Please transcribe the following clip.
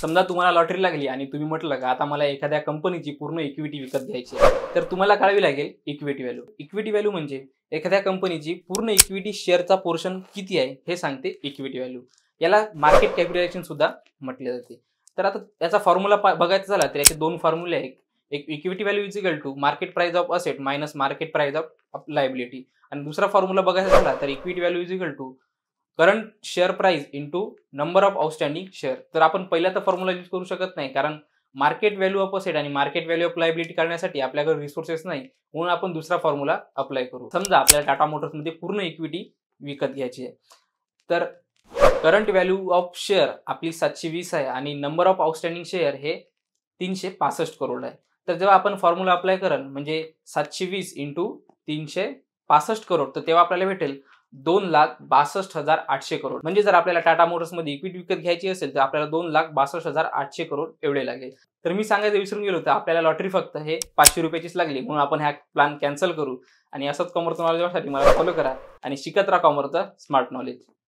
समजा तुम्हाला लॉटरी लागली आणि तुम्ही म्हटलं का आता मला एखाद्या कंपनीची पूर्ण इक्विटी विकत घ्यायची आहे, तर तुम्हाला कळावी लागेल इक्विटी व्हॅल्यू. इक्विटी व्हॅल्यू म्हणजे एखाद्या कंपनीची पूर्ण इक्विटी शेअरचा पोर्शन किती आहे हे सांगते इक्विटी व्हॅल्यू. याला मार्केट कॅपिटलायझेशन सुद्धा म्हटले जाते. तर आता याचा फॉर्म्युला बघायचा झाला तर याचे दोन फॉर्म्युले आहेत. एक equity value is equal to market price of asset minus market price of liability, आणि दुसरा फॉर्म्युला बघायचा झाला तर equity value is equal to current share price into number of outstanding share. तर आपण पहिला तर फॉर्म्युला यूज करू शकत नाही, कारण मार्केट व्हॅल्यू ऑफ असेट आणि मार्केट व्हॅल्यू ऑफ लायबिलिटी काढण्यासाठी आपल्याकडे रिसोर्सेस नाही, म्हणून आपण दुसरा फॉर्म्युला अप्लाय करू. समजा आपल्याला टाटा मोटर्समध्ये पूर्ण इक्विटी विकत घ्यायची आहे, तर करंट व्हॅल्यू ऑफ शेअर आपली 720 आहे आणि नंबर ऑफ आउटस्टँडिंग शेअर हे 365 करोड आहे. तर जेव्हा आपण फॉर्म्युला अप्लाय कराल म्हणजे 720 इंटू 365 करोड, तर तेव्हा आपल्याला भेटेल 2,62,800 करोड. म्हणजे जर आपल्याला टाटा मोटर्समध्ये इक्विटी विकत घ्यायची असेल तर आपल्याला 2,62,800 करोड एवढे लागेल. तर मी सांगायचं विसरून गेलो, तर आपल्याला लॉटरी फक्त हे 500 रुपयाचीच लागली, म्हणून आपण हा प्लॅन कॅन्सल करू. आणि असंच कॉमर्स नॉलेजसाठी मला फॉलो करा आणि शिकत राहा कॉमर्सचा स्मार्ट नॉलेज.